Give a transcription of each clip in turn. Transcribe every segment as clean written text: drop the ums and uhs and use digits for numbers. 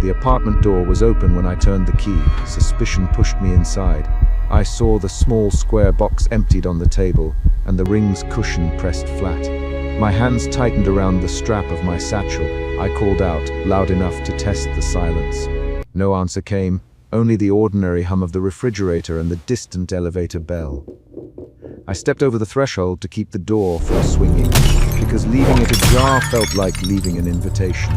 The apartment door was open when I turned the key. Suspicion pushed me inside. I saw the small square box emptied on the table, and the ring's cushion pressed flat. My hands tightened around the strap of my satchel. I called out, loud enough to test the silence. No answer came, only the ordinary hum of the refrigerator and the distant elevator bell. I stepped over the threshold to keep the door from swinging, because leaving it ajar felt like leaving an invitation.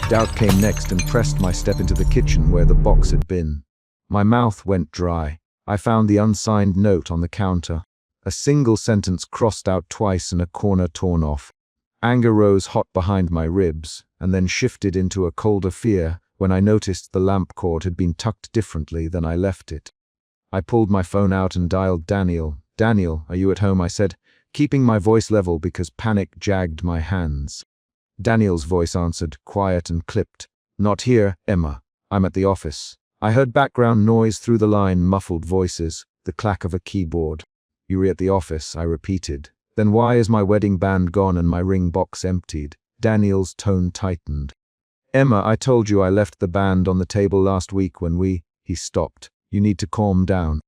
Doubt came next and pressed my step into the kitchen where the box had been. My mouth went dry. I found the unsigned note on the counter. A single sentence crossed out twice and a corner torn off. Anger rose hot behind my ribs, and then shifted into a colder fear when I noticed the lamp cord had been tucked differently than I left it. I pulled my phone out and dialed Daniel. "Daniel, are you at home?" I said, keeping my voice level because panic jagged my hands. Daniel's voice answered, quiet and clipped. "Not here, Emma. I'm at the office." I heard background noise through the line, muffled voices, the clack of a keyboard. "You were at the office," I repeated. "Then why is my wedding band gone and my ring box emptied?" Daniel's tone tightened. "Emma, I told you I left the band on the table last week when He stopped. "You need to calm down."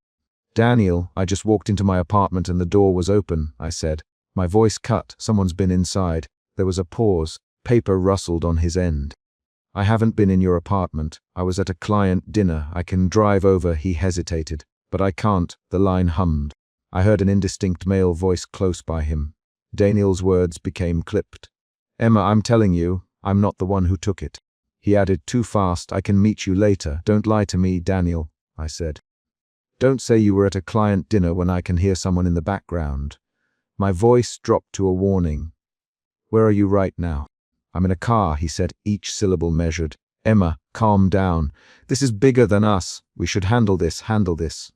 "Daniel, I just walked into my apartment and the door was open," I said. My voice cut. Someone's been inside. There was a pause. Paper rustled on his end. "I haven't been in your apartment. I was at a client dinner. I can drive over." He hesitated. "But I can't." The line hummed. I heard an indistinct male voice close by him. Daniel's words became clipped. "Emma, I'm telling you, I'm not the one who took it." He added, "Too fast. I can meet you later." "Don't lie to me, Daniel," I said. "Don't say you were at a client dinner when I can hear someone in the background." My voice dropped to a warning. "Where are you right now?" "I'm in a car," he said, each syllable measured. "Emma, calm down. This is bigger than us. We should handle this,"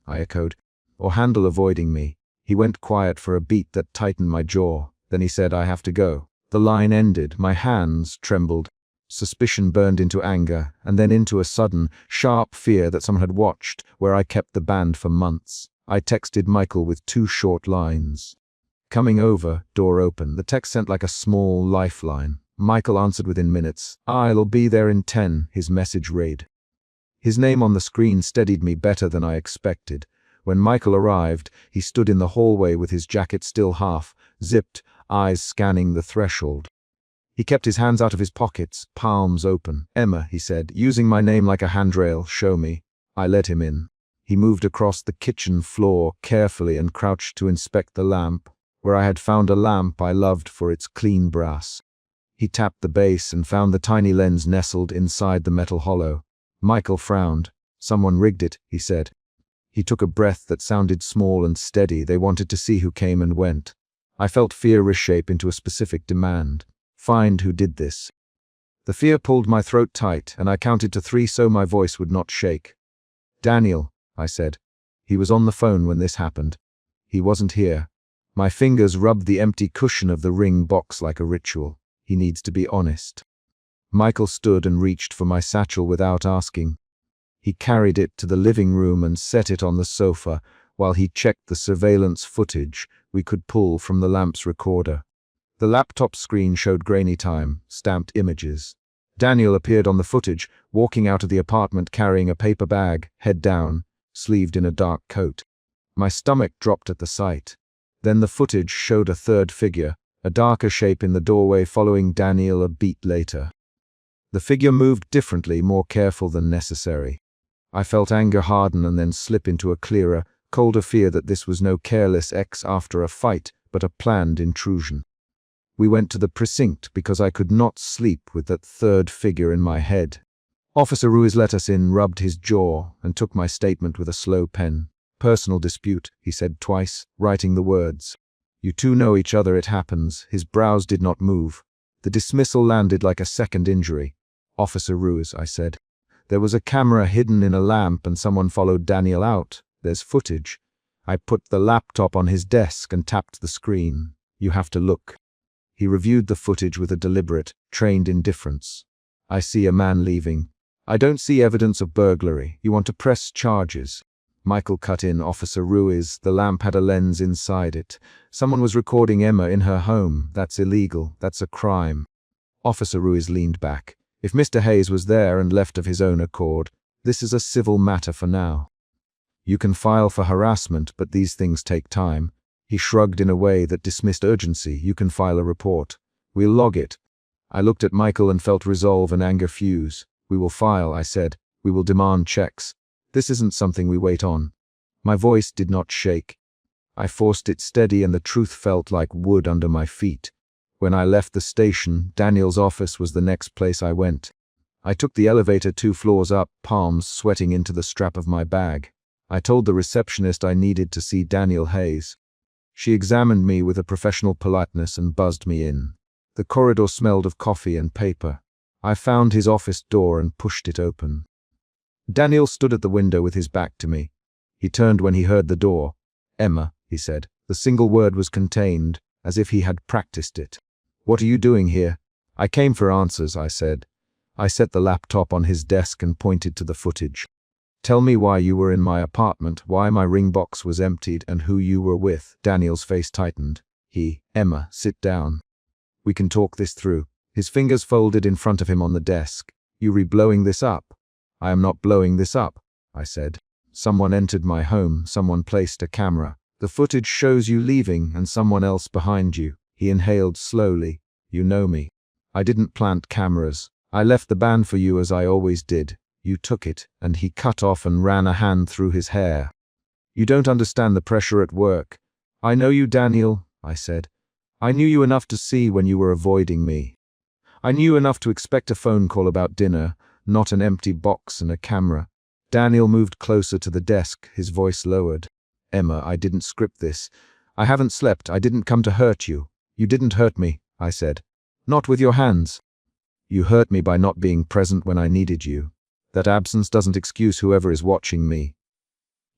I echoed. "Or handle avoiding me." He went quiet for a beat that tightened my jaw. Then he said, "I have to go." The line ended. My hands trembled. Suspicion burned into anger, and then into a sudden, sharp fear that someone had watched where I kept the band for months. I texted Michael with 2 short lines. "Coming over," door open. The text sent like a small lifeline. Michael answered within minutes. "I'll be there in 10, his message read. His name on the screen steadied me better than I expected. When Michael arrived, he stood in the hallway with his jacket still half zipped, eyes scanning the threshold. He kept his hands out of his pockets, palms open. "Emma," he said, using my name like a handrail, "show me." I let him in. He moved across the kitchen floor carefully and crouched to inspect the lamp, where I had found a lamp I loved for its clean brass. He tapped the base and found the tiny lens nestled inside the metal hollow. Michael frowned. "Someone rigged it," he said. He took a breath that sounded small and steady. "They wanted to see who came and went." I felt fear reshape into a specific demand. "Find who did this." The fear pulled my throat tight, and I counted to 3 so my voice would not shake. "Daniel," I said. "He was on the phone when this happened. He wasn't here." My fingers rubbed the empty cushion of the ring box like a ritual. "He needs to be honest." Michael stood and reached for my satchel without asking. He carried it to the living room and set it on the sofa while he checked the surveillance footage we could pull from the lamp's recorder. The laptop screen showed grainy time, stamped images. Daniel appeared on the footage, walking out of the apartment carrying a paper bag, head down, sleeved in a dark coat. My stomach dropped at the sight. Then the footage showed a third figure, a darker shape in the doorway following Daniel a beat later. The figure moved differently, more careful than necessary. I felt anger harden and then slip into a clearer, colder fear that this was no careless ex after a fight, but a planned intrusion. We went to the precinct because I could not sleep with that third figure in my head. Officer Ruiz let us in, rubbed his jaw, and took my statement with a slow pen. "Personal dispute," he said twice, writing the words. "You two know each other, it happens." His brows did not move. The dismissal landed like a second injury. "Officer Ruiz," I said. "There was a camera hidden in a lamp and someone followed Daniel out. There's footage." I put the laptop on his desk and tapped the screen. "You have to look." He reviewed the footage with a deliberate, trained indifference. "I see a man leaving. I don't see evidence of burglary. You want to press charges." Michael cut in. "Officer Ruiz, the lamp had a lens inside it. Someone was recording Emma in her home. That's illegal. That's a crime." Officer Ruiz leaned back. If Mr. Hayes was there and left of his own accord, this is a civil matter for now. You can file for harassment, but these things take time. He shrugged in a way that dismissed urgency. You can file a report. We'll log it. I looked at Michael and felt resolve and anger fuse. We will file, I said. We will demand checks. This isn't something we wait on. My voice did not shake. I forced it steady and the truth felt like wood under my feet. When I left the station, Daniel's office was the next place I went. I took the elevator 2 floors up, palms sweating into the strap of my bag. I told the receptionist I needed to see Daniel Hayes. She examined me with a professional politeness and buzzed me in. The corridor smelled of coffee and paper. I found his office door and pushed it open. Daniel stood at the window with his back to me. He turned when he heard the door. "Emma," he said. The single word was contained, as if he had practiced it. "What are you doing here?" "I came for answers," I said. I set the laptop on his desk and pointed to the footage. "Tell me why you were in my apartment, why my ring box was emptied, and who you were with." Daniel's face tightened. "Emma, sit down. We can talk this through." His fingers folded in front of him on the desk. "You re-blowing this up?" "I am not blowing this up," I said. "Someone entered my home, someone placed a camera. The footage shows you leaving and someone else behind you." He inhaled slowly. "You know me. I didn't plant cameras. I left the band for you as I always did. You took it," and he cut off and ran a hand through his hair. "You don't understand the pressure at work." "I know you, Daniel," I said. "I knew you enough to see when you were avoiding me. I knew enough to expect a phone call about dinner, not an empty box and a camera." Daniel moved closer to the desk, his voice lowered. "Emma, I didn't script this. I haven't slept. I didn't come to hurt you." "You didn't hurt me," I said. "Not with your hands." "You hurt me by not being present when I needed you. That absence doesn't excuse whoever is watching me."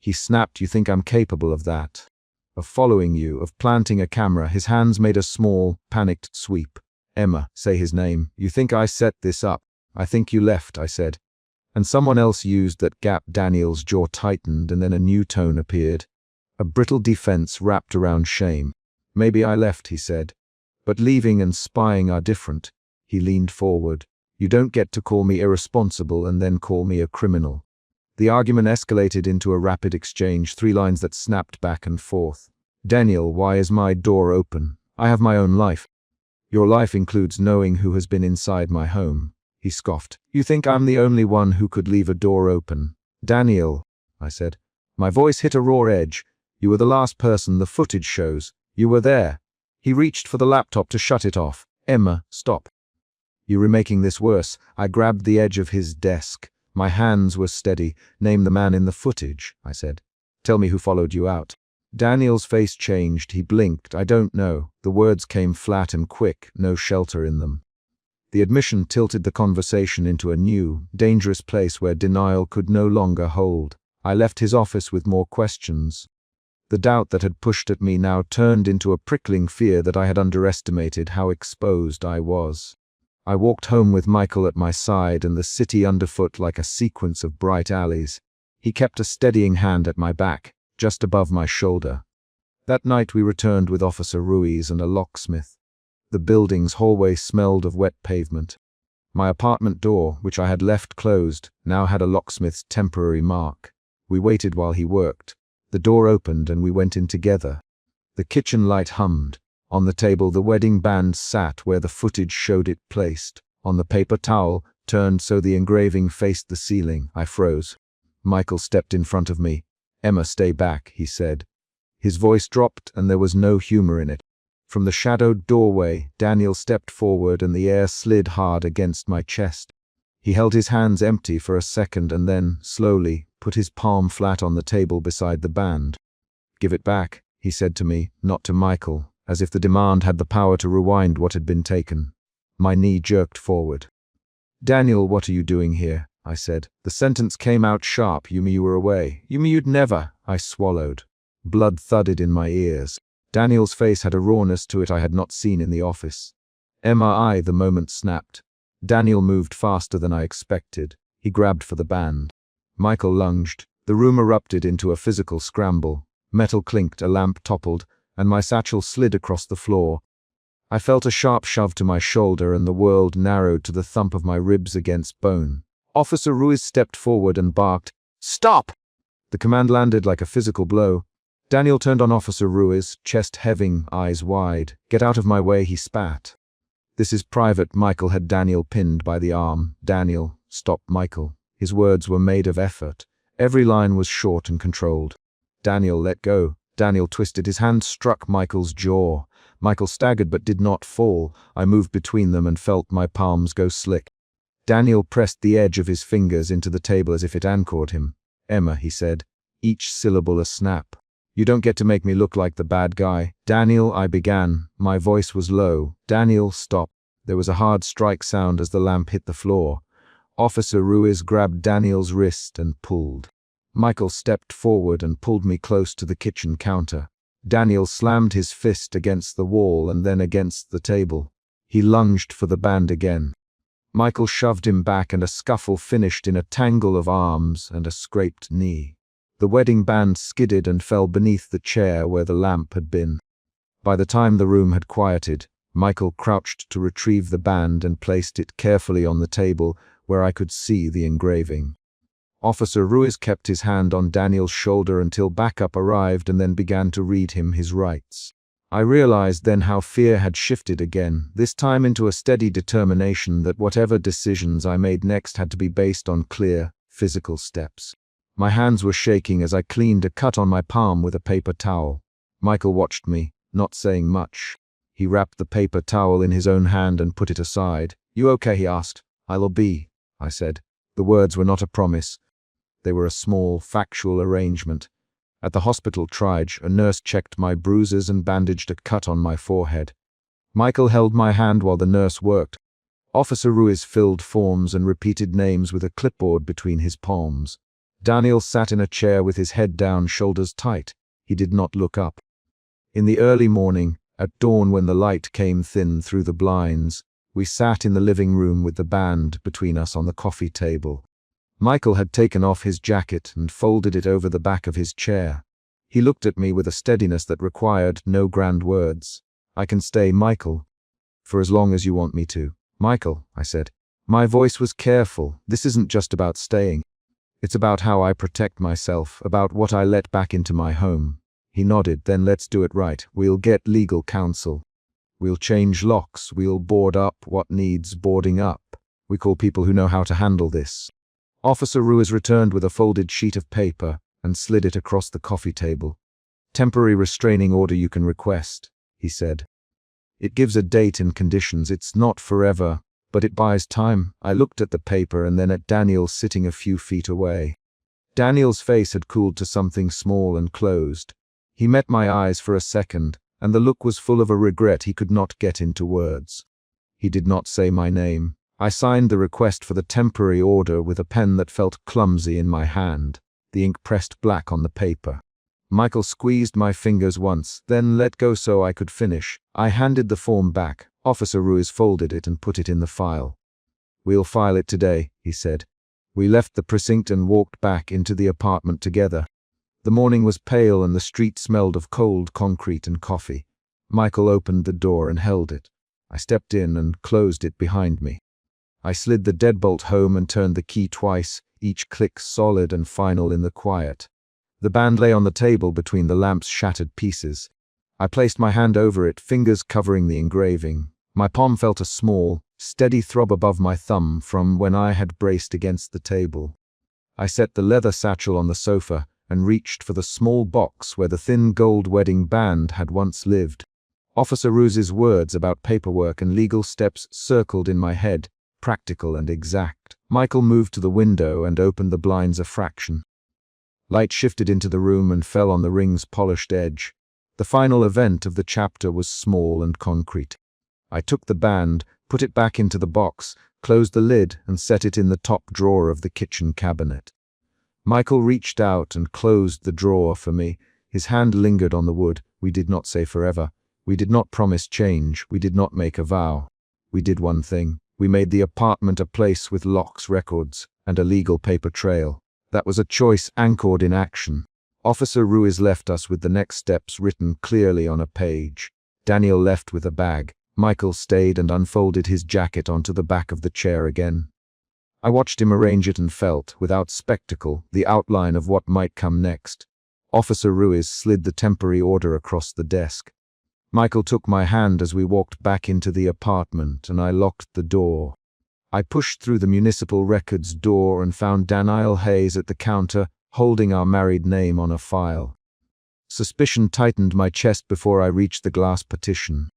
He snapped. "You think I'm capable of that? Of following you, of planting a camera?" His hands made a small, panicked sweep. "Emma, say his name. You think I set this up?" "I think you left," I said. "And someone else used that gap." Daniel's jaw tightened and then a new tone appeared. A brittle defense wrapped around shame. "Maybe I left," he said. "But leaving and spying are different." He leaned forward. "You don't get to call me irresponsible and then call me a criminal." The argument escalated into a rapid exchange, 3 lines that snapped back and forth. "Daniel, why is my door open? I have my own life." "Your life includes knowing who has been inside my home," he scoffed. "You think I'm the only one who could leave a door open?" "Daniel," I said. My voice hit a raw edge. "You were the last person the footage shows. You were there." He reached for the laptop to shut it off. "Emma, stop. You're making this worse." I grabbed the edge of his desk. My hands were steady. "Name the man in the footage," I said. "Tell me who followed you out." Daniel's face changed. He blinked. "I don't know." The words came flat and quick, no shelter in them. The admission tilted the conversation into a new, dangerous place where denial could no longer hold. I left his office with more questions. The doubt that had pushed at me now turned into a prickling fear that I had underestimated how exposed I was. I walked home with Michael at my side and the city underfoot like a sequence of bright alleys. He kept a steadying hand at my back, just above my shoulder. That night we returned with Officer Ruiz and a locksmith. The building's hallway smelled of wet pavement. My apartment door, which I had left closed, now had a locksmith's temporary mark. We waited while he worked. The door opened and we went in together. The kitchen light hummed. On the table the wedding band sat where the footage showed it placed. On the paper towel, turned so the engraving faced the ceiling. I froze. Michael stepped in front of me. "Emma, stay back," he said. His voice dropped and there was no humor in it. From the shadowed doorway, Daniel stepped forward and the air slid hard against my chest. He held his hands empty for a second and then, slowly, put his palm flat on the table beside the band. "Give it back," he said to me, not to Michael, as if the demand had the power to rewind what had been taken. My knee jerked forward. "Daniel, what are you doing here?" I said. The sentence came out sharp. "You mean you were away?" "You mean you'd never?" I swallowed. Blood thudded in my ears. Daniel's face had a rawness to it I had not seen in the office. "MRI," the moment snapped. Daniel moved faster than I expected. He grabbed for the band. Michael lunged. The room erupted into a physical scramble. Metal clinked, a lamp toppled, and my satchel slid across the floor. I felt a sharp shove to my shoulder and the world narrowed to the thump of my ribs against bone. Officer Ruiz stepped forward and barked, "Stop!" The command landed like a physical blow. Daniel turned on Officer Ruiz, chest heaving, eyes wide. "Get out of my way," he spat. "This is private." Michael had Daniel pinned by the arm. "Daniel, stop Michael." His words were made of effort. Every line was short and controlled. "Daniel, let go." Daniel twisted. His hand struck Michael's jaw. Michael staggered but did not fall. I moved between them and felt my palms go slick. Daniel pressed the edge of his fingers into the table as if it anchored him. "Emma," he said, each syllable a snap. "You don't get to make me look like the bad guy." "Daniel," I began. My voice was low. "Daniel, stop." There was a hard strike sound as the lamp hit the floor. Officer Ruiz grabbed Daniel's wrist and pulled. Michael stepped forward and pulled me close to the kitchen counter. Daniel slammed his fist against the wall and then against the table. He lunged for the band again. Michael shoved him back and a scuffle finished in a tangle of arms and a scraped knee. The wedding band skidded and fell beneath the chair where the lamp had been. By the time the room had quieted, Michael crouched to retrieve the band and placed it carefully on the table where I could see the engraving. Officer Ruiz kept his hand on Daniel's shoulder until backup arrived and then began to read him his rights. I realized then how fear had shifted again, this time into a steady determination that whatever decisions I made next had to be based on clear, physical steps. My hands were shaking as I cleaned a cut on my palm with a paper towel. Michael watched me, not saying much. He wrapped the paper towel in his own hand and put it aside. "You okay?" he asked. "I'll be," I said. The words were not a promise. They were a small, factual arrangement. At the hospital triage, a nurse checked my bruises and bandaged a cut on my forehead. Michael held my hand while the nurse worked. Officer Ruiz filled forms and repeated names with a clipboard between his palms. Daniel sat in a chair with his head down, shoulders tight. He did not look up. In the early morning, at dawn when the light came thin through the blinds, we sat in the living room with the band between us on the coffee table. Michael had taken off his jacket and folded it over the back of his chair. He looked at me with a steadiness that required no grand words. "I can stay, Michael, for as long as you want me to." "Michael," I said. My voice was careful. "This isn't just about staying. It's about how I protect myself, about what I let back into my home." He nodded. "Then let's do it right. We'll get legal counsel. We'll change locks. We'll board up what needs boarding up. We call people who know how to handle this." Officer Ruiz returned with a folded sheet of paper and slid it across the coffee table. "Temporary restraining order you can request," he said. "It gives a date and conditions. It's not forever, but it buys time." I looked at the paper and then at Daniel sitting a few feet away. Daniel's face had cooled to something small and closed. He met my eyes for a second, and the look was full of a regret he could not get into words. He did not say my name. I signed the request for the temporary order with a pen that felt clumsy in my hand. The ink pressed black on the paper. Michael squeezed my fingers once, then let go so I could finish. I handed the form back. Officer Ruiz folded it and put it in the file. "We'll file it today," he said. We left the precinct and walked back into the apartment together. The morning was pale and the street smelled of cold concrete and coffee. Michael opened the door and held it. I stepped in and closed it behind me. I slid the deadbolt home and turned the key twice, each click solid and final in the quiet. The band lay on the table between the lamp's shattered pieces. I placed my hand over it, fingers covering the engraving. My palm felt a small, steady throb above my thumb from when I had braced against the table. I set the leather satchel on the sofa and reached for the small box where the thin gold wedding band had once lived. Officer Ruiz's words about paperwork and legal steps circled in my head, practical and exact. Michael moved to the window and opened the blinds a fraction. Light shifted into the room and fell on the ring's polished edge. The final event of the chapter was small and concrete. I took the band, put it back into the box, closed the lid, and set it in the top drawer of the kitchen cabinet. Michael reached out and closed the drawer for me. His hand lingered on the wood. We did not say forever. We did not promise change. We did not make a vow. We did one thing. We made the apartment a place with locks, records, and a legal paper trail. That was a choice anchored in action. Officer Ruiz left us with the next steps written clearly on a page. Daniel left with a bag. Michael stayed and unfolded his jacket onto the back of the chair again. I watched him arrange it and felt, without spectacle, the outline of what might come next. Officer Ruiz slid the temporary order across the desk. Michael took my hand as we walked back into the apartment, and I locked the door. I pushed through the municipal records door and found Daniel Hayes at the counter, holding our married name on a file. Suspicion tightened my chest before I reached the glass partition.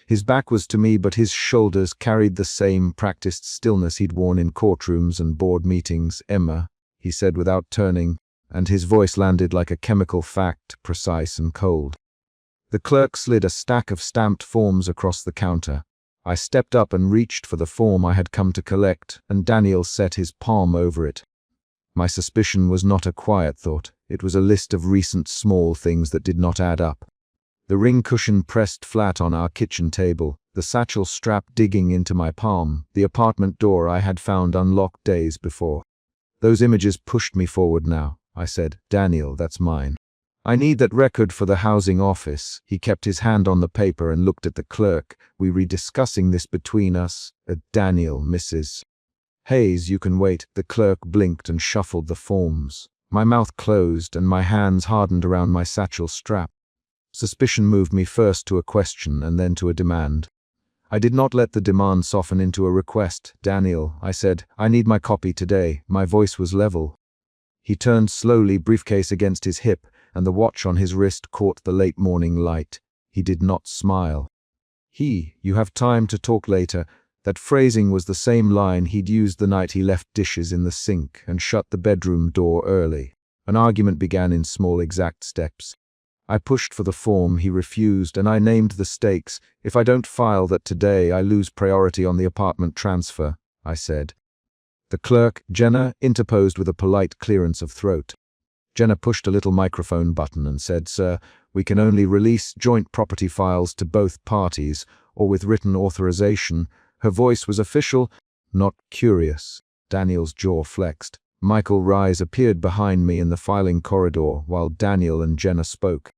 His back was to me, but his shoulders carried the same practiced stillness he'd worn in courtrooms and board meetings. "Emma," he said without turning, and his voice landed like a chemical fact, precise and cold. The clerk slid a stack of stamped forms across the counter. I stepped up and reached for the form I had come to collect, and Daniel set his palm over it. My suspicion was not a quiet thought. It was a list of recent small things that did not add up. The ring cushion pressed flat on our kitchen table, the satchel strap digging into my palm, the apartment door I had found unlocked days before. Those images pushed me forward now. I said, "Daniel, that's mine. I need that record for the housing office." He kept his hand on the paper and looked at the clerk. "We were discussing this between us. Daniel, Mrs. Hayes, you can wait." The clerk blinked and shuffled the forms. My mouth closed and my hands hardened around my satchel strap. Suspicion moved me first to a question and then to a demand. I did not let the demand soften into a request. "Daniel," I said, "I need my copy today." My voice was level. He turned slowly, briefcase against his hip, and the watch on his wrist caught the late morning light. He did not smile. "You have time to talk later." That phrasing was the same line he'd used the night he left dishes in the sink and shut the bedroom door early. An argument began in small, exact steps. I pushed for the form, he refused, and I named the stakes. "If I don't file that today, I lose priority on the apartment transfer," I said. The clerk, Jenna, interposed with a polite clearance of throat. Jenna pushed a little microphone button and said, "Sir, we can only release joint property files to both parties, or with written authorization." Her voice was official, not curious. Daniel's jaw flexed. Michael Rise appeared behind me in the filing corridor while Daniel and Jenna spoke.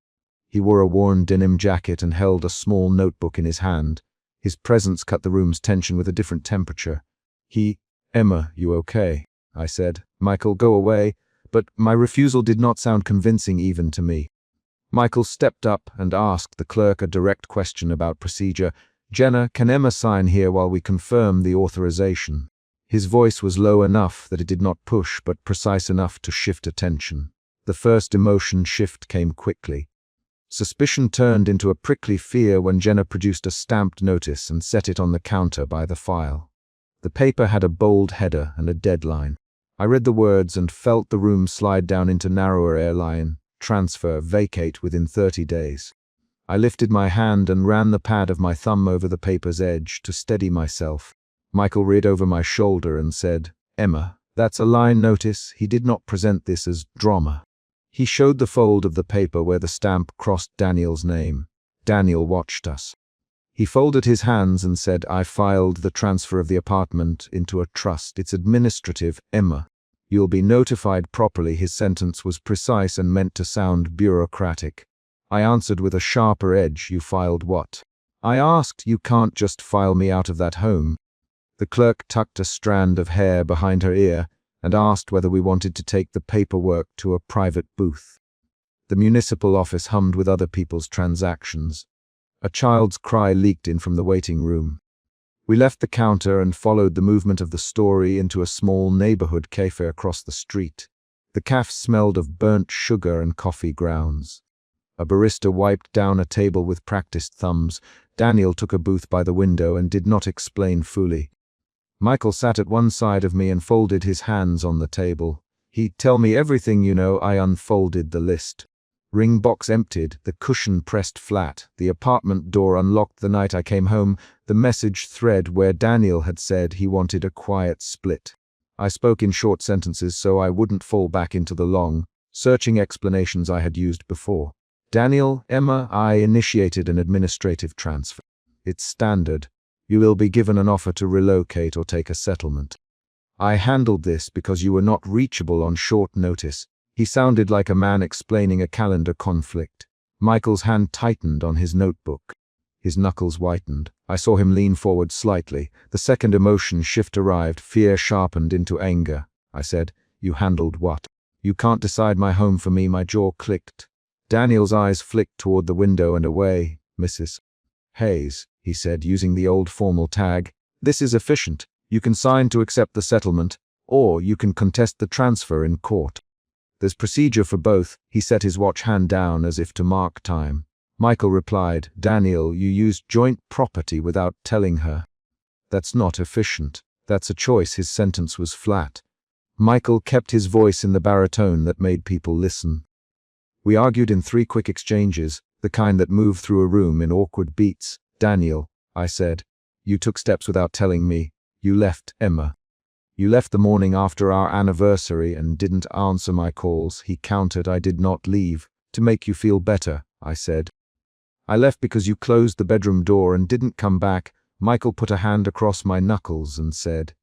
He wore a worn denim jacket and held a small notebook in his hand. His presence cut the room's tension with a different temperature. "Emma, you okay?" I said. "Michael, go away." But my refusal did not sound convincing even to me. Michael stepped up and asked the clerk a direct question about procedure. "Jenna, can Emma sign here while we confirm the authorization?" His voice was low enough that it did not push, but precise enough to shift attention. The first emotion shift came quickly. Suspicion turned into a prickly fear when Jenna produced a stamped notice and set it on the counter by the file. The paper had a bold header and a deadline. I read the words and felt the room slide down into narrower airline. Transfer, vacate within 30 days. I lifted my hand and ran the pad of my thumb over the paper's edge to steady myself. Michael read over my shoulder and said, "Emma, that's a line notice. He did not present this as drama." He showed the fold of the paper where the stamp crossed Daniel's name. Daniel watched us. He folded his hands and said, "I filed the transfer of the apartment into a trust. It's administrative, Emma. You'll be notified properly." His sentence was precise and meant to sound bureaucratic. I answered with a sharper edge, "You filed what?" I asked. "You can't just file me out of that home." The clerk tucked a strand of hair behind her ear and asked whether we wanted to take the paperwork to a private booth. The municipal office hummed with other people's transactions. A child's cry leaked in from the waiting room. We left the counter and followed the movement of the story into a small neighborhood cafe across the street. The cafe smelled of burnt sugar and coffee grounds. A barista wiped down a table with practiced thumbs. Daniel took a booth by the window and did not explain fully. Michael sat at one side of me and folded his hands on the table. "He'd tell me everything, you know." I unfolded the list. Ring box emptied, the cushion pressed flat, the apartment door unlocked the night I came home, the message thread where Daniel had said he wanted a quiet split. I spoke in short sentences so I wouldn't fall back into the long, searching explanations I had used before. "Daniel, Emma, I initiated an administrative transfer. It's standard. You will be given an offer to relocate or take a settlement. I handled this because you were not reachable on short notice." He sounded like a man explaining a calendar conflict. Michael's hand tightened on his notebook. His knuckles whitened. I saw him lean forward slightly. The second emotion shift arrived, fear sharpened into anger. I said, "You handled what? You can't decide my home for me." My jaw clicked. Daniel's eyes flicked toward the window and away. "Mrs. Hayes," he said, using the old formal tag. "This is efficient. You can sign to accept the settlement, or you can contest the transfer in court. There's procedure for both." He set his watch hand down as if to mark time. Michael replied, "Daniel, you used joint property without telling her. That's not efficient. That's a choice." His sentence was flat. Michael kept his voice in the baritone that made people listen. We argued in 3 quick exchanges, the kind that moved through a room in awkward beats. "Daniel," I said, "you took steps without telling me. You left Emma. You left the morning after our anniversary and didn't answer my calls." He countered. "I did not leave to make you feel better," I said. "I left because you closed the bedroom door and didn't come back." Michael put a hand across my knuckles and said,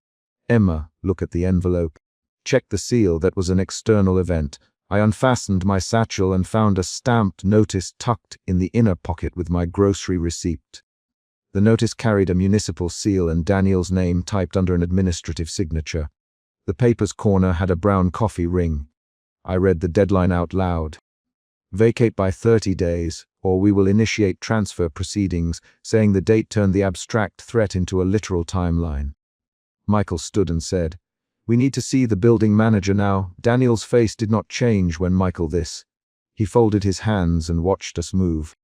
"Emma, look at the envelope. Check the seal." That was an external event. I unfastened my satchel and found a stamped notice tucked in the inner pocket with my grocery receipt. The notice carried a municipal seal and Daniel's name typed under an administrative signature. The paper's corner had a brown coffee ring. I read the deadline out loud. "Vacate by 30 days, or we will initiate transfer proceedings," saying the date turned the abstract threat into a literal timeline. Michael stood and said, "We need to see the building manager now." Daniel's face did not change when Michael this. He folded his hands and watched us move.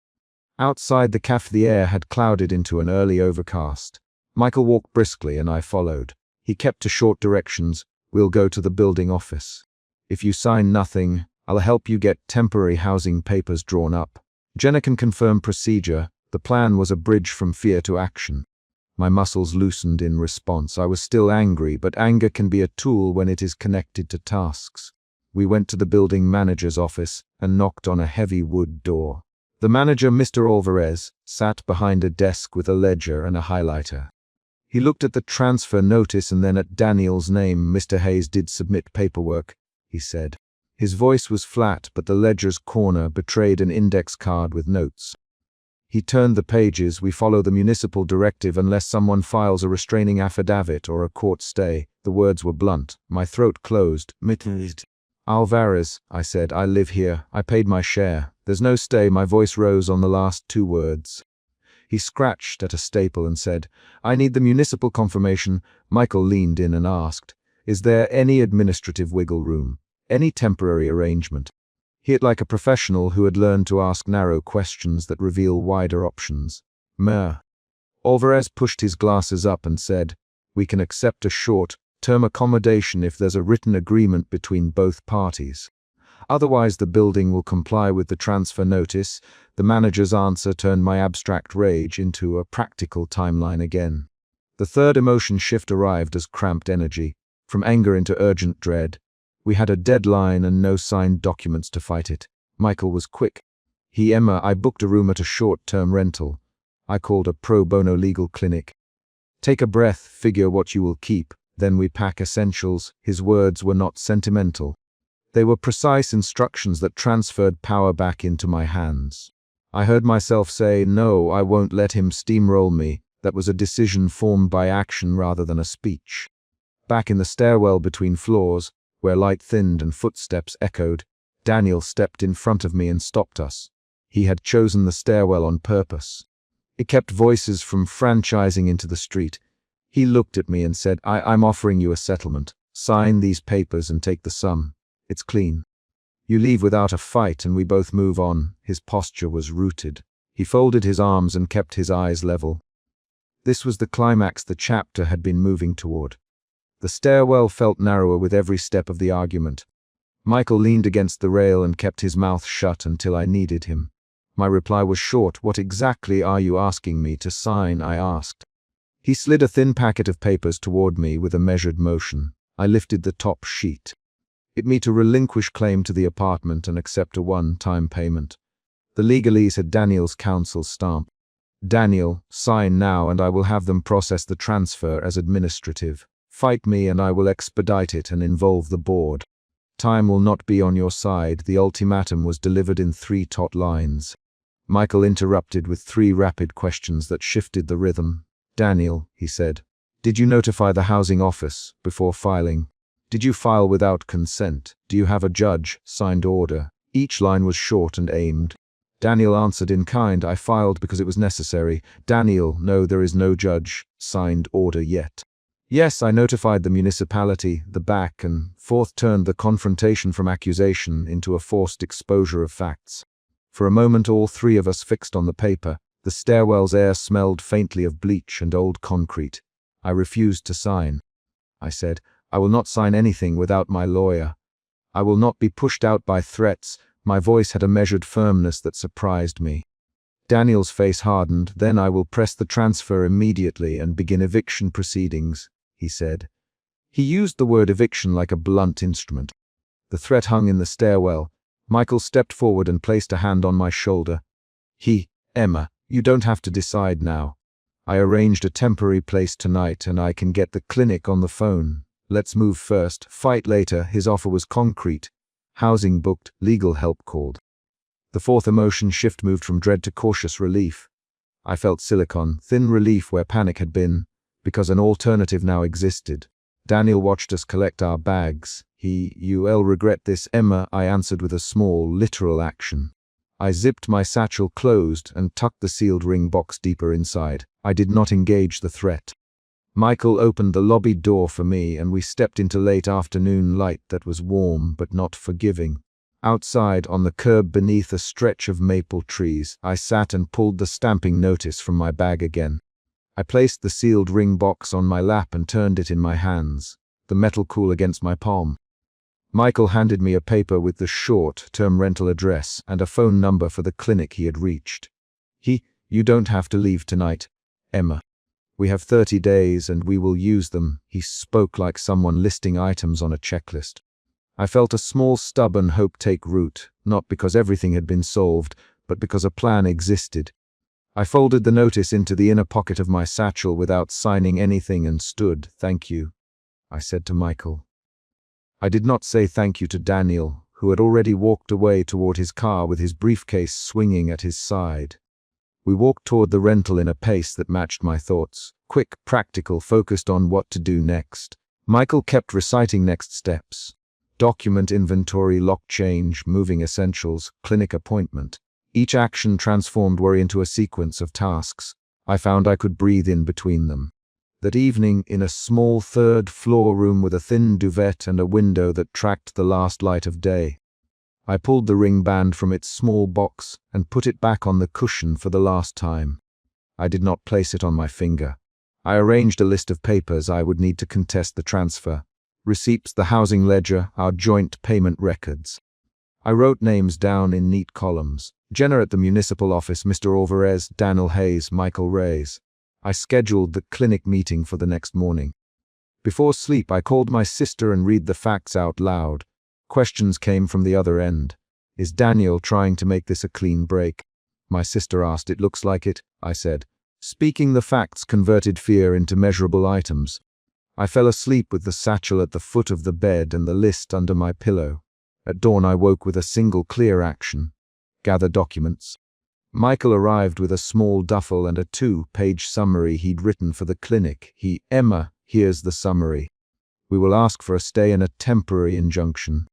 Outside the cafe the air had clouded into an early overcast. Michael walked briskly and I followed. He kept to short directions. "We'll go to the building office. If you sign nothing, I'll help you get temporary housing papers drawn up. Jenna can confirm procedure." The plan was a bridge from fear to action. My muscles loosened in response. I was still angry, but anger can be a tool when it is connected to tasks. We went to the building manager's office and knocked on a heavy wood door. The manager, Mr. Alvarez, sat behind a desk with a ledger and a highlighter. He looked at the transfer notice and then at Daniel's name. "Mr. Hayes did submit paperwork," he said. His voice was flat, but the ledger's corner betrayed an index card with notes. He turned the pages. "We follow the municipal directive unless someone files a restraining affidavit or a court stay." The words were blunt. My throat closed. "Mr. Alvarez," I said, "I live here. I paid my share. There's no stay." My voice rose on the last 2 words. He scratched at a staple and said, "I need the municipal confirmation." Michael leaned in and asked, "Is there any administrative wiggle room? Any temporary arrangement?" He hit like a professional who had learned to ask narrow questions that reveal wider options. "Meh." Alvarez pushed his glasses up and said, "We can accept a short-term accommodation if there's a written agreement between both parties. Otherwise, the building will comply with the transfer notice." The manager's answer turned my abstract rage into a practical timeline again. The third emotion shift arrived as cramped energy, from anger into urgent dread. We had a deadline and no signed documents to fight it. Michael was quick. "Emma, I booked a room at a short-term rental. I called a pro bono legal clinic. Take a breath, figure what you will keep, then we pack essentials." His words were not sentimental. They were precise instructions that transferred power back into my hands. I heard myself say, "No, I won't let him steamroll me." That was a decision formed by action rather than a speech. Back in the stairwell between floors, where light thinned and footsteps echoed, Daniel stepped in front of me and stopped us. He had chosen the stairwell on purpose. It kept voices from franchising into the street. He looked at me and said, I'm offering you a settlement. Sign these papers and take the sum. It's clean. You leave without a fight and we both move on." His posture was rooted. He folded his arms and kept his eyes level. This was the climax the chapter had been moving toward. The stairwell felt narrower with every step of the argument. Michael leaned against the rail and kept his mouth shut until I needed him. My reply was short. "What exactly are you asking me to sign?" I asked. He slid a thin packet of papers toward me with a measured motion. I lifted the top sheet. It me to relinquish claim to the apartment and accept a one-time payment. The legalese had Daniel's counsel's stamp. "Daniel, sign now and I will have them process the transfer as administrative. Fight me and I will expedite it and involve the board. Time will not be on your side." The ultimatum was delivered in 3 taut lines. Michael interrupted with 3 rapid questions that shifted the rhythm. "Daniel," he said, "did you notify the housing office before filing? Did you file without consent? Do you have a judge signed order?" Each line was short and aimed. Daniel answered in kind, "I filed because it was necessary." "Daniel, no, there is no judge signed order yet." "Yes, I notified the municipality." The back and forth turned the confrontation from accusation into a forced exposure of facts. For a moment all 3 of us fixed on the paper. The stairwell's air smelled faintly of bleach and old concrete. "I refused to sign," I said. "I will not sign anything without my lawyer. I will not be pushed out by threats." My voice had a measured firmness that surprised me. Daniel's face hardened. "Then I will press the transfer immediately and begin eviction proceedings," he said. He used the word eviction like a blunt instrument. The threat hung in the stairwell. Michael stepped forward and placed a hand on my shoulder. "Emma, you don't have to decide now. I arranged a temporary place tonight and I can get the clinic on the phone. Let's move first, fight later." His offer was concrete. Housing booked, legal help called. The 4th emotion shift moved from dread to cautious relief. I felt silicon, thin relief where panic had been, because an alternative now existed. Daniel watched us collect our bags. "You'll regret this, Emma," I answered with a small, literal action. I zipped my satchel closed and tucked the sealed ring box deeper inside. I did not engage the threat. Michael opened the lobby door for me and we stepped into late afternoon light that was warm but not forgiving. Outside, on the curb beneath a stretch of maple trees, I sat and pulled the stamping notice from my bag again. I placed the sealed ring box on my lap and turned it in my hands, the metal cool against my palm. Michael handed me a paper with the short-term rental address and a phone number for the clinic he had reached. "You don't have to leave tonight, Emma. We have 30 days and we will use them." He spoke like someone listing items on a checklist. I felt a small stubborn hope take root, not because everything had been solved, but because a plan existed. I folded the notice into the inner pocket of my satchel without signing anything and stood. "Thank you," I said to Michael. I did not say thank you to Daniel, who had already walked away toward his car with his briefcase swinging at his side. We walked toward the rental in a pace that matched my thoughts, quick, practical, focused on what to do next. Michael kept reciting next steps. Document inventory, lock change, moving essentials, clinic appointment. Each action transformed worry into a sequence of tasks. I found I could breathe in between them. That evening, in a small 3rd-floor room with a thin duvet and a window that tracked the last light of day, I pulled the ring band from its small box and put it back on the cushion for the last time. I did not place it on my finger. I arranged a list of papers I would need to contest the transfer. Receipts, the housing ledger, our joint payment records. I wrote names down in neat columns. Jenna at the municipal office, Mr. Alvarez, Daniel Hayes, Michael Reyes. I scheduled the clinic meeting for the next morning. Before sleep, I called my sister and read the facts out loud. Questions came from the other end. "Is Daniel trying to make this a clean break?" My sister asked. "It looks like it," I said. Speaking the facts converted fear into measurable items. I fell asleep with the satchel at the foot of the bed and the list under my pillow. At dawn I woke with a single clear action: gather documents. Michael arrived with a small duffel and a 2-page summary he'd written for the clinic. "Emma, here's the summary. We will ask for a stay and a temporary injunction.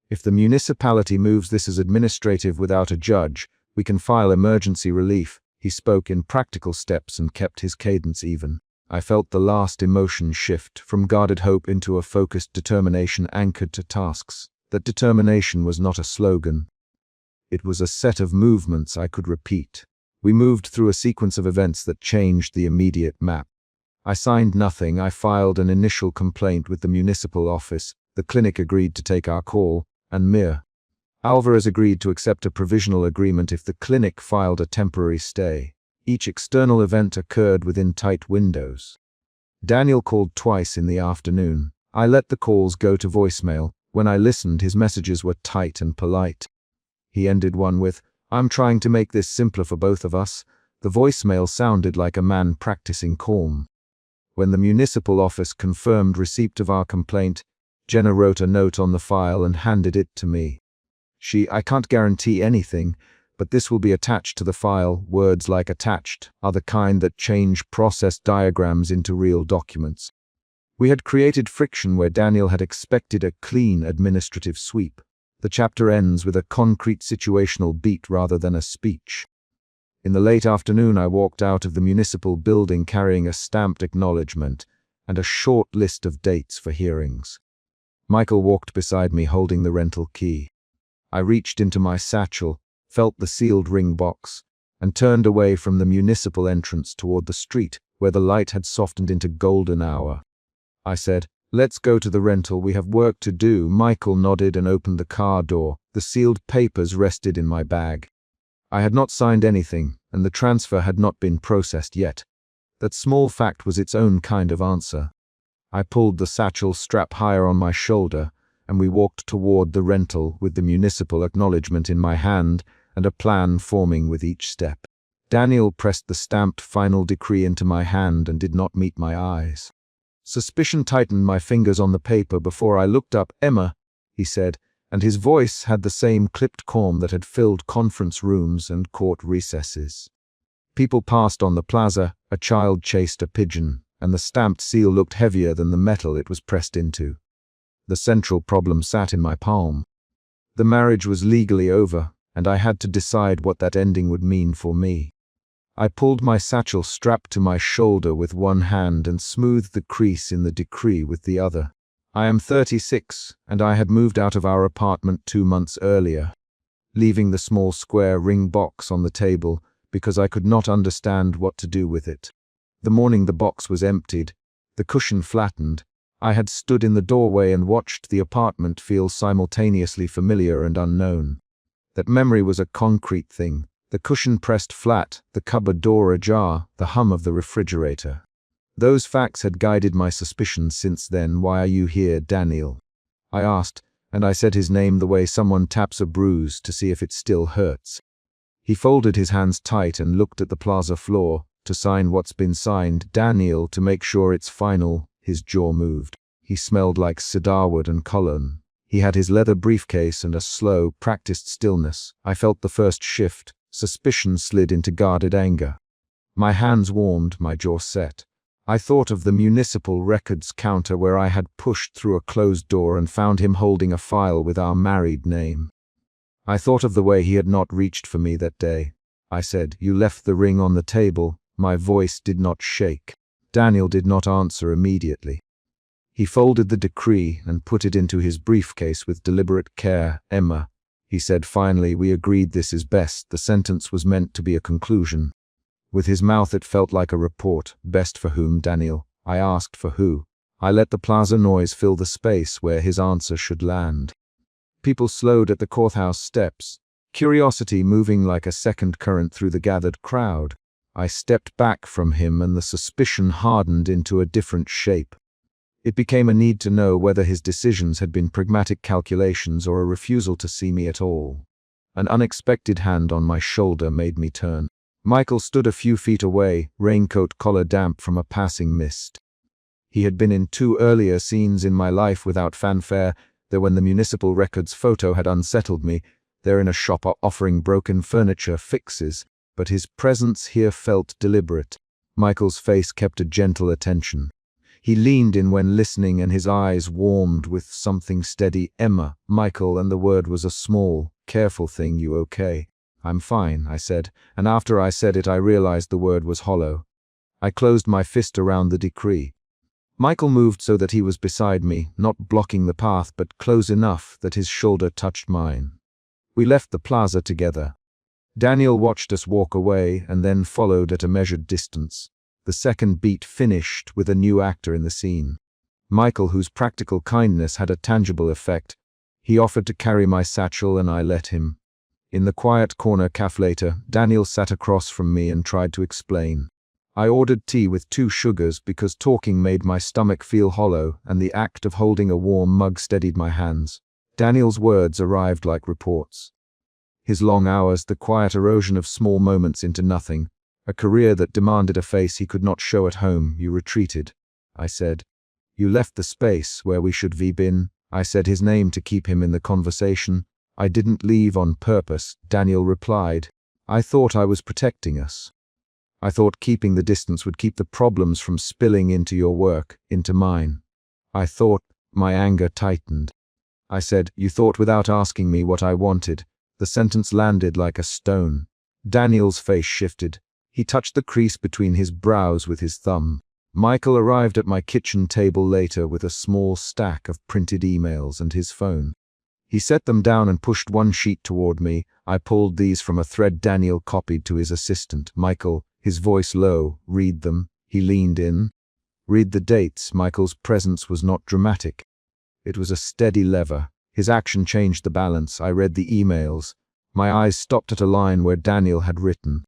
If the municipality moves this as administrative without a judge, we can file emergency relief." He spoke in practical steps and kept his cadence even. I felt the last emotion shift from guarded hope into a focused determination anchored to tasks. That determination was not a slogan. It was a set of movements I could repeat. We moved through a sequence of events that changed the immediate map. I signed nothing. I filed an initial complaint with the municipal office. The clinic agreed to take our call, and Mir. Alvarez agreed to accept a provisional agreement if the clinic filed a temporary stay. Each external event occurred within tight windows. Daniel called twice in the afternoon. I let the calls go to voicemail. When I listened, his messages were tight and polite. He ended one with, "I'm trying to make this simpler for both of us." The voicemail sounded like a man practicing calm. When the municipal office confirmed receipt of our complaint, Jenna wrote a note on the file and handed it to me. "I can't guarantee anything, but this will be attached to the file. Words like attached are the kind that change process diagrams into real documents. We had created friction where Daniel had expected a clean administrative sweep. The chapter ends with a concrete situational beat rather than a speech. In the late afternoon, I walked out of the municipal building carrying a stamped acknowledgement and a short list of dates for hearings. Michael walked beside me holding the rental key. I reached into my satchel, felt the sealed ring box, and turned away from the municipal entrance toward the street where the light had softened into golden hour. I said, "Let's go to the rental, we have work to do." Michael nodded and opened the car door. The sealed papers rested in my bag. I had not signed anything, and the transfer had not been processed yet. That small fact was its own kind of answer. I pulled the satchel strap higher on my shoulder, and we walked toward the rental with the municipal acknowledgement in my hand and a plan forming with each step. Daniel pressed the stamped final decree into my hand and did not meet my eyes. Suspicion tightened my fingers on the paper before I looked up. "Emma," he said, and his voice had the same clipped calm that had filled conference rooms and court recesses. People passed on the plaza, a child chased a pigeon, and the stamped seal looked heavier than the metal it was pressed into. The central problem sat in my palm. The marriage was legally over, and I had to decide what that ending would mean for me. I pulled my satchel strap to my shoulder with one hand and smoothed the crease in the decree with the other. I am 36, and I had moved out of our apartment 2 months earlier, leaving the small square ring box on the table because I could not understand what to do with it. The morning the box was emptied, the cushion flattened, I had stood in the doorway and watched the apartment feel simultaneously familiar and unknown. That memory was a concrete thing. The cushion pressed flat, the cupboard door ajar, the hum of the refrigerator. Those facts had guided my suspicions since then. "Why are you here, Daniel?" I asked, and I said his name the way someone taps a bruise to see if it still hurts. He folded his hands tight and looked at the plaza floor. "To sign what's been signed, Daniel, to make sure it's final." His jaw moved. He smelled like cedarwood and cologne. He had his leather briefcase and a slow, practiced stillness. I felt the first shift. Suspicion slid into guarded anger. My hands warmed, my jaw set. I thought of the municipal records counter where I had pushed through a closed door and found him holding a file with our married name. I thought of the way he had not reached for me that day. I said, "You left the ring on the table." My voice did not shake. Daniel did not answer immediately. He folded the decree and put it into his briefcase with deliberate care. "Emma," he said finally, "we agreed this is best." The sentence was meant to be a conclusion. With his mouth it felt like a report. "Best for whom, Daniel?" I asked. "For who?" I let the plaza noise fill the space where his answer should land. People slowed at the courthouse steps, curiosity moving like a second current through the gathered crowd. I stepped back from him and the suspicion hardened into a different shape. It became a need to know whether his decisions had been pragmatic calculations or a refusal to see me at all. An unexpected hand on my shoulder made me turn. Michael stood a few feet away, raincoat collar damp from a passing mist. He had been in 2 earlier scenes in my life without fanfare. There when the municipal records photo had unsettled me, there in a shop offering broken furniture fixes, but his presence here felt deliberate. Michael's face kept a gentle attention. He leaned in when listening and his eyes warmed with something steady. "Emma," Michael, and the word was a small, careful thing. "You okay?" "I'm fine," I said, and after I said it I realized the word was hollow. I closed my fist around the decree. Michael moved so that he was beside me, not blocking the path but close enough that his shoulder touched mine. We left the plaza together. Daniel watched us walk away and then followed at a measured distance. The second beat finished with a new actor in the scene. Michael, whose practical kindness had a tangible effect. He offered to carry my satchel and I let him. In the quiet corner cafe later, Daniel sat across from me and tried to explain. I ordered tea with 2 sugars because talking made my stomach feel hollow and the act of holding a warm mug steadied my hands. Daniel's words arrived like reports. His long hours, the quiet erosion of small moments into nothing. A career that demanded a face he could not show at home. "You retreated," I said. "You left the space where we should have been." I said his name to keep him in the conversation. "I didn't leave on purpose," Daniel replied. I thought I was protecting us. I thought keeping the distance would keep the problems from spilling into your work, into mine. I thought. My anger tightened. I said, "You thought without asking me what I wanted." The sentence landed like a stone. Daniel's face shifted. He touched the crease between his brows with his thumb. Michael arrived at my kitchen table later with a small stack of printed emails and his phone. He set them down and pushed one sheet toward me. I pulled these from a thread Daniel copied to his assistant. "Michael," his voice low, "read them." He leaned in. "Read the dates." Michael's presence was not dramatic. It was a steady lever. His action changed the balance. I read the emails. My eyes stopped at a line where Daniel had written,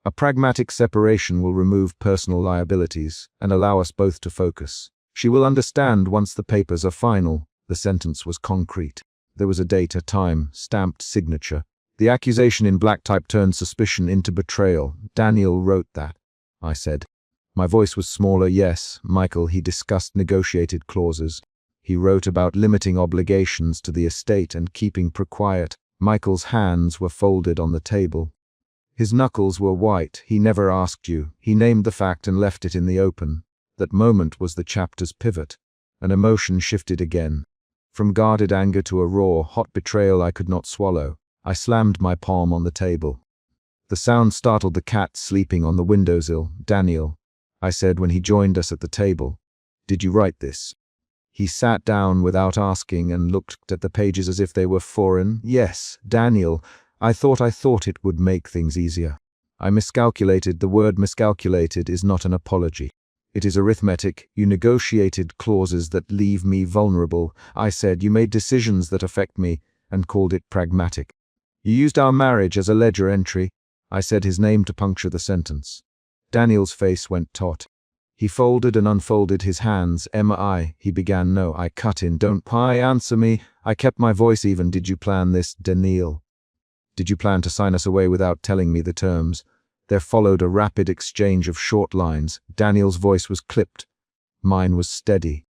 "A pragmatic separation will remove personal liabilities and allow us both to focus. She will understand once the papers are final." The sentence was concrete. There was a date, a time, stamped signature. The accusation in black type turned suspicion into betrayal. "Daniel wrote that," I said. My voice was smaller. "Yes, Michael, he discussed negotiated clauses. He wrote about limiting obligations to the estate and keeping quiet." Michael's hands were folded on the table. His knuckles were white. "He never asked you. He named the fact and left it in the open." That moment was the chapter's pivot. An emotion shifted again. From guarded anger to a raw, hot betrayal I could not swallow. I slammed my palm on the table. The sound startled the cat sleeping on the windowsill. "Daniel," I said when he joined us at the table, "did you write this?" He sat down without asking and looked at the pages as if they were foreign. "Yes, Daniel. I thought it would make things easier. I miscalculated." The word miscalculated is not an apology. It is arithmetic. "You negotiated clauses that leave me vulnerable." I said, "You made decisions that affect me," and called it pragmatic. "You used our marriage as a ledger entry." I said his name to puncture the sentence. Daniel's face went taut. He folded and unfolded his hands. "Emma, he began. "No," I cut in. "Don't answer me." I kept my voice even. "Did you plan this, Daniel? Did you plan to sign us away without telling me the terms?" There followed a rapid exchange of short lines. Daniel's voice was clipped. Mine was steady.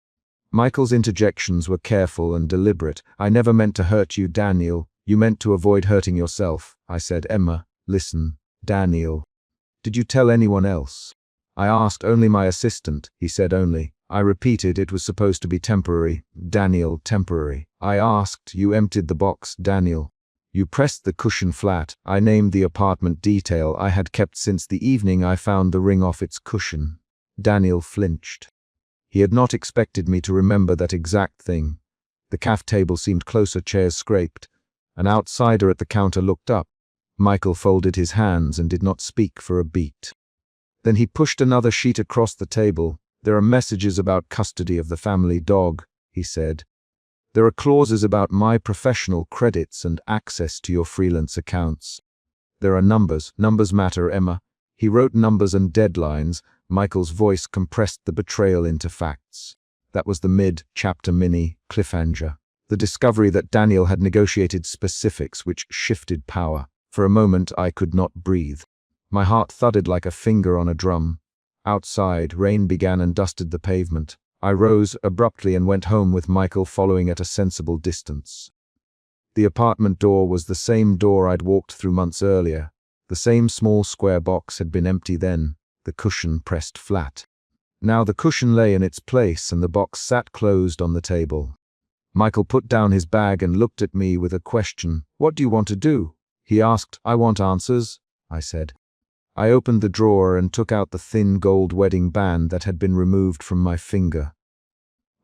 Michael's interjections were careful and deliberate. "I never meant to hurt you, Daniel. You meant to avoid hurting yourself." I said, "Emma, listen, Daniel. Did you tell anyone else?" I asked. "Only my assistant." He said, "Only." I repeated, "It was supposed to be temporary." "Daniel, temporary." I asked. "You emptied the box, Daniel. You pressed the cushion flat." I named the apartment detail I had kept since the evening I found the ring off its cushion. Daniel flinched. He had not expected me to remember that exact thing. The caf table seemed closer, chairs scraped. An outsider at the counter looked up. Michael folded his hands and did not speak for a beat. Then he pushed another sheet across the table. "There are messages about custody of the family dog," he said. "There are clauses about my professional credits and access to your freelance accounts. There are numbers. Numbers matter, Emma." He wrote numbers and deadlines. Michael's voice compressed the betrayal into facts. That was the mid-chapter mini cliffhanger. The discovery that Daniel had negotiated specifics which shifted power. For a moment I could not breathe. My heart thudded like a finger on a drum. Outside, rain began and dusted the pavement. I rose abruptly and went home with Michael following at a sensible distance. The apartment door was the same door I'd walked through months earlier. The same small square box had been empty then, the cushion pressed flat. Now the cushion lay in its place and the box sat closed on the table. Michael put down his bag and looked at me with a question. "What do you want to do?" he asked. "I want answers," I said. I opened the drawer and took out the thin gold wedding band that had been removed from my finger.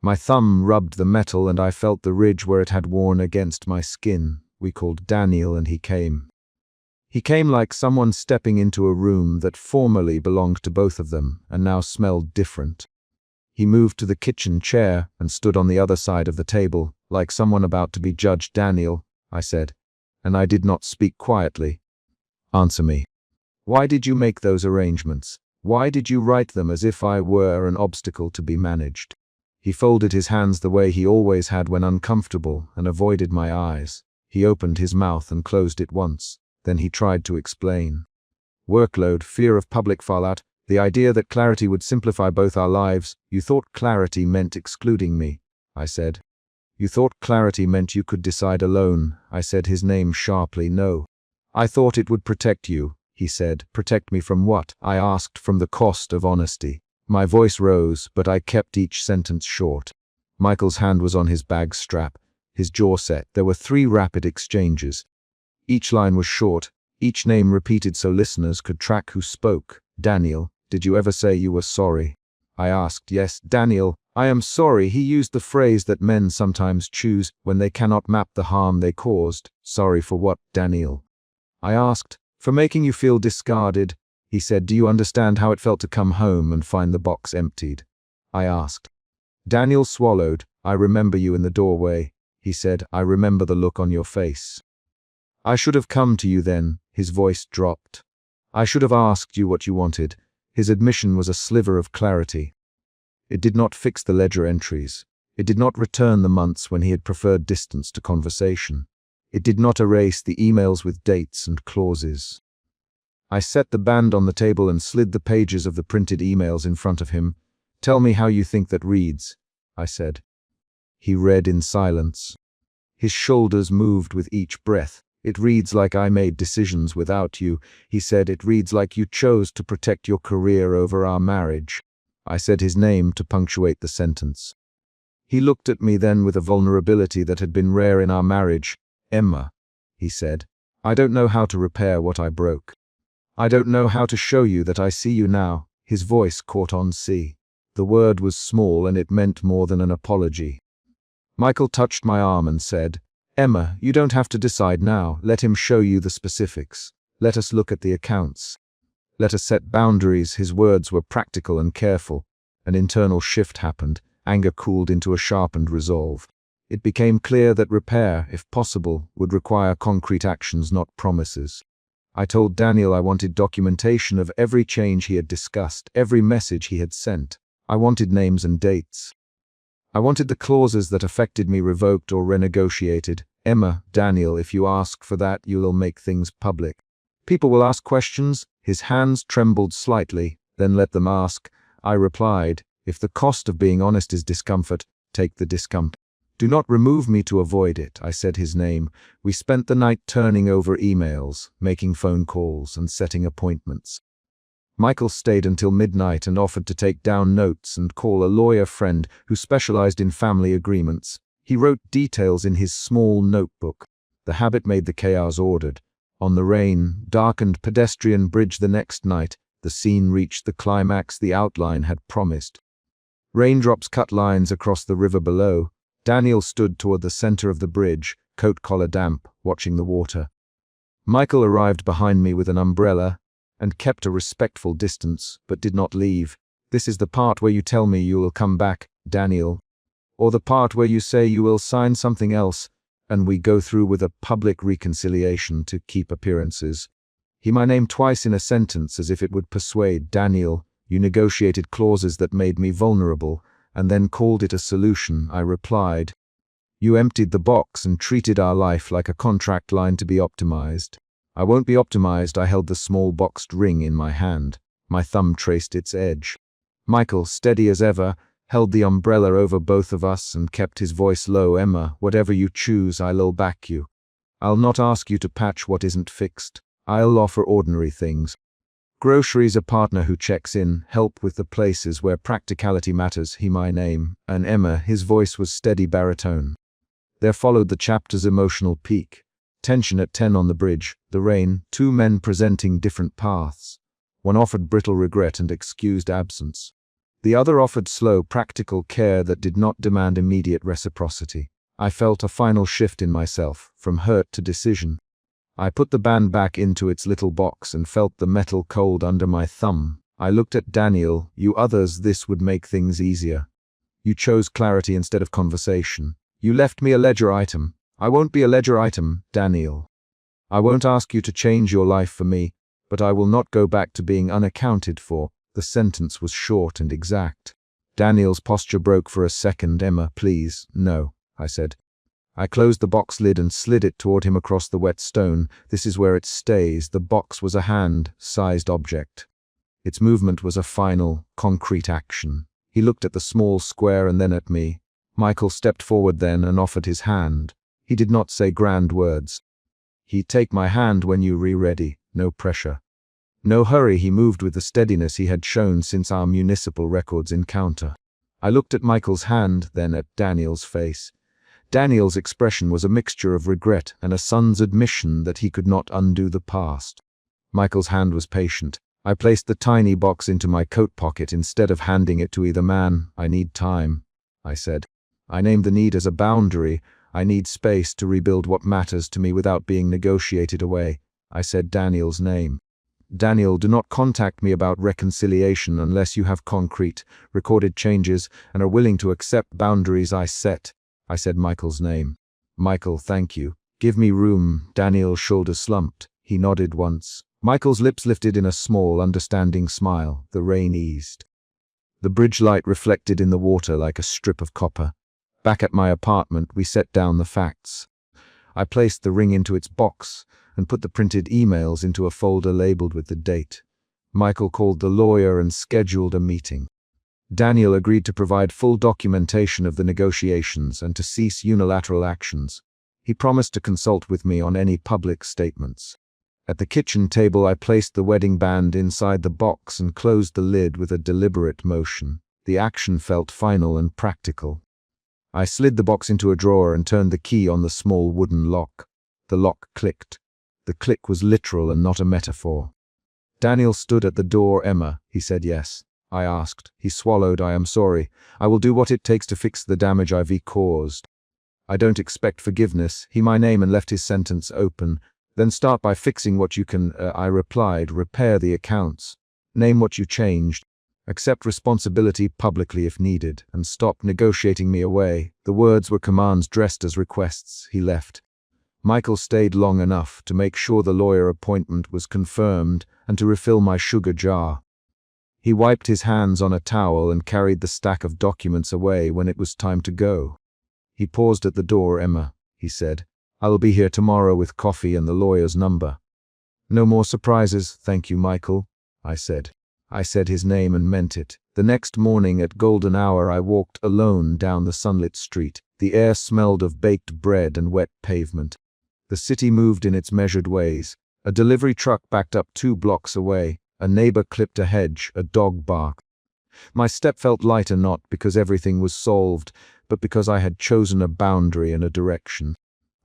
My thumb rubbed the metal and I felt the ridge where it had worn against my skin. We called Daniel and he came. He came like someone stepping into a room that formerly belonged to both of them and now smelled different. He moved to the kitchen chair and stood on the other side of the table, like someone about to be judged. "Daniel," I said, and I did not speak quietly. "Answer me. Why did you make those arrangements? Why did you write them as if I were an obstacle to be managed?" He folded his hands the way he always had when uncomfortable and avoided my eyes. He opened his mouth and closed it once. Then he tried to explain. "Workload, fear of public fallout, the idea that clarity would simplify both our lives. You thought clarity meant excluding me," I said. "You thought clarity meant you could decide alone," I said his name sharply. "No. I thought it would protect you, he said. Protect me from what? I asked. From the cost of honesty. My voice rose, but I kept each sentence short. Michael's hand was on his bag strap, his jaw set. There were 3 rapid exchanges. Each line was short, each name repeated so listeners could track who spoke. Daniel, did you ever say you were sorry? I asked. Yes, Daniel, I am sorry. He used the phrase that men sometimes choose when they cannot map the harm they caused. Sorry for what, Daniel? I asked. For making you feel discarded. He said, do you understand how it felt to come home and find the box emptied? I asked. Daniel swallowed. I remember you in the doorway. He said, I remember the look on your face. I should have come to you then. His voice dropped. I should have asked you what you wanted. His admission was a sliver of clarity. It did not fix the ledger entries. It did not return the months when he had preferred distance to conversation. It did not erase the emails with dates and clauses. I set the band on the table and slid the pages of the printed emails in front of him. Tell me how you think that reads, I said. He read in silence. His shoulders moved with each breath. It reads like I made decisions without you. He said, it reads like you chose to protect your career over our marriage. I said his name to punctuate the sentence. He looked at me then with a vulnerability that had been rare in our marriage. Emma, he said, I don't know how to repair what I broke. I don't know how to show you that I see you now. His voice caught on C. The word was small and it meant more than an apology. Michael touched my arm and said, Emma, you don't have to decide now. Let him show you the specifics. Let us look at the accounts. Let us set boundaries. His words were practical and careful. An internal shift happened. Anger cooled into a sharpened resolve. It became clear that repair, if possible, would require concrete actions, not promises. I told Daniel I wanted documentation of every change he had discussed, every message he had sent. I wanted names and dates. I wanted the clauses that affected me revoked or renegotiated. Emma, Daniel, if you ask for that, you will make things public. People will ask questions. His hands trembled slightly. Then let them ask. I replied, if the cost of being honest is discomfort, take the discomfort. Do not remove me to avoid it. I said his name. We spent the night turning over emails, making phone calls, and setting appointments. Michael stayed until midnight and offered to take down notes and call a lawyer friend who specialized in family agreements. He wrote details in his small notebook. The habit made the chaos ordered. On the rain, darkened pedestrian bridge the next night, the scene reached the climax the outline had promised. Raindrops cut lines across the river below. Daniel stood toward the center of the bridge, coat collar damp, watching the water. Michael arrived behind me with an umbrella and kept a respectful distance, but did not leave. This is the part where you tell me you will come back, Daniel, or the part where you say you will sign something else, and we go through with a public reconciliation to keep appearances. He my name twice in a sentence as if it would persuade. Daniel, you negotiated clauses that made me vulnerable, and then called it a solution. I replied, you emptied the box and treated our life like a contract line to be optimized. I won't be optimized. I held the small boxed ring in my hand. My thumb traced its edge. Michael, steady as ever, held the umbrella over both of us and kept his voice low. Emma, whatever you choose, I'll back you. I'll not ask you to patch what isn't fixed. I'll offer ordinary things. Groceries, a partner who checks in, help with the places where practicality matters. He my name, and Emma, his voice was steady baritone. There followed the chapter's emotional peak. Tension at 10 on the bridge, the rain, 2 men presenting different paths. One offered brittle regret and excused absence. The other offered slow, practical care that did not demand immediate reciprocity. I felt a final shift in myself, from hurt to decision. I put the band back into its little box and felt the metal cold under my thumb. I looked at Daniel. You others, this would make things easier. You chose clarity instead of conversation. You left me a ledger item. I won't be a ledger item, Daniel. I won't ask you to change your life for me, but I will not go back to being unaccounted for. The sentence was short and exact. Daniel's posture broke for a second. Emma, please, no, I said. I closed the box lid and slid it toward him across the wet stone. This is where it stays. The box was a hand-sized object. Its movement was a final, concrete action. He looked at the small square and then at me. Michael stepped forward then and offered his hand. He did not say grand words. He'd take my hand when you were ready, no pressure. No hurry, he moved with the steadiness he had shown since our municipal records encounter. I looked at Michael's hand, then at Daniel's face. Daniel's expression was a mixture of regret and a son's admission that he could not undo the past. Michael's hand was patient. I placed the tiny box into my coat pocket instead of handing it to either man. I need time, I said. I named the need as a boundary. I need space to rebuild what matters to me without being negotiated away. I said Daniel's name. Daniel, do not contact me about reconciliation unless you have concrete, recorded changes and are willing to accept boundaries I set. I said Michael's name. Michael, thank you. Give me room. Daniel's shoulders slumped. He nodded once. Michael's lips lifted in a small, understanding smile. The rain eased. The bridge light reflected in the water like a strip of copper. Back at my apartment, we set down the facts. I placed the ring into its box and put the printed emails into a folder labeled with the date. Michael called the lawyer and scheduled a meeting. Daniel agreed to provide full documentation of the negotiations and to cease unilateral actions. He promised to consult with me on any public statements. At the kitchen table, I placed the wedding band inside the box and closed the lid with a deliberate motion. The action felt final and practical. I slid the box into a drawer and turned the key on the small wooden lock. The lock clicked. The click was literal and not a metaphor. Daniel stood at the door. Emma, he said yes. I asked. He swallowed. I am sorry. I will do what it takes to fix the damage I've caused. I don't expect forgiveness. He my name and left his sentence open. Then start by fixing what you can, I replied. Repair the accounts. Name what you changed. Accept responsibility publicly if needed, and stop negotiating me away. The words were commands dressed as requests. He left. Michael stayed long enough to make sure the lawyer appointment was confirmed and to refill my sugar jar. He wiped his hands on a towel and carried the stack of documents away when it was time to go. He paused at the door. Emma, he said, I will be here tomorrow with coffee and the lawyer's number. No more surprises, thank you, Michael, I said. I said his name and meant it. The next morning at golden hour I walked alone down the sunlit street. The air smelled of baked bread and wet pavement. The city moved in its measured ways. A delivery truck backed up 2 blocks away. A neighbor clipped a hedge. A dog barked. My step felt lighter, not because everything was solved, but because I had chosen a boundary and a direction.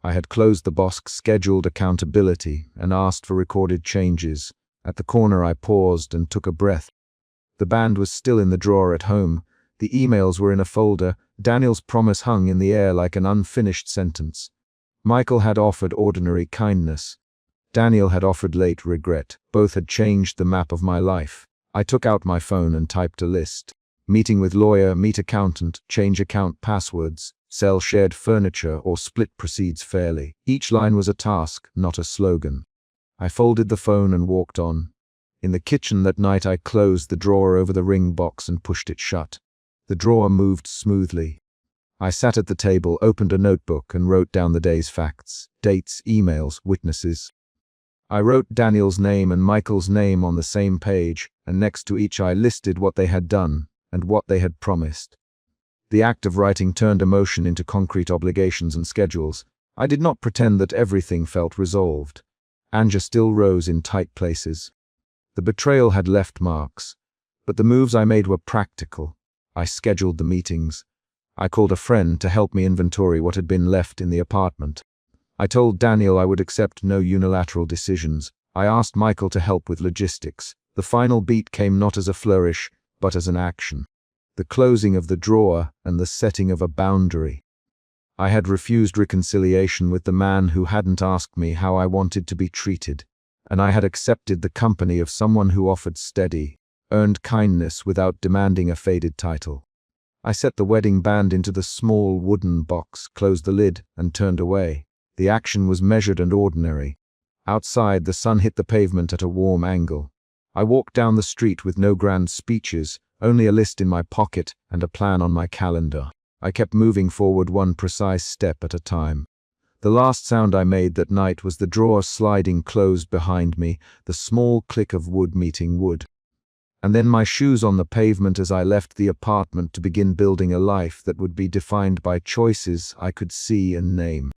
I had closed the box, scheduled accountability, and asked for recorded changes. At the corner I paused and took a breath. The band was still in the drawer at home. The emails were in a folder. Daniel's promise hung in the air like an unfinished sentence. Michael had offered ordinary kindness. Daniel had offered late regret. Both had changed the map of my life. I took out my phone and typed a list. Meeting with lawyer, meet accountant, change account passwords, sell shared furniture or split proceeds fairly. Each line was a task, not a slogan. I folded the phone and walked on. In the kitchen that night I closed the drawer over the ring box and pushed it shut. The drawer moved smoothly. I sat at the table, opened a notebook and wrote down the day's facts, dates, emails, witnesses. I wrote Daniel's name and Michael's name on the same page, and next to each I listed what they had done and what they had promised. The act of writing turned emotion into concrete obligations and schedules. I did not pretend that everything felt resolved. Anger still rose in tight places. The betrayal had left marks, but the moves I made were practical. I scheduled the meetings. I called a friend to help me inventory what had been left in the apartment. I told Daniel I would accept no unilateral decisions. I asked Michael to help with logistics. The final beat came not as a flourish, but as an action. The closing of the drawer and the setting of a boundary. I had refused reconciliation with the man who hadn't asked me how I wanted to be treated, and I had accepted the company of someone who offered steady, earned kindness without demanding a faded title. I set the wedding band into the small wooden box, closed the lid, and turned away. The action was measured and ordinary. Outside, the sun hit the pavement at a warm angle. I walked down the street with no grand speeches, only a list in my pocket and a plan on my calendar. I kept moving forward one precise step at a time. The last sound I made that night was the drawer sliding closed behind me, the small click of wood meeting wood. And then my shoes on the pavement as I left the apartment to begin building a life that would be defined by choices I could see and name.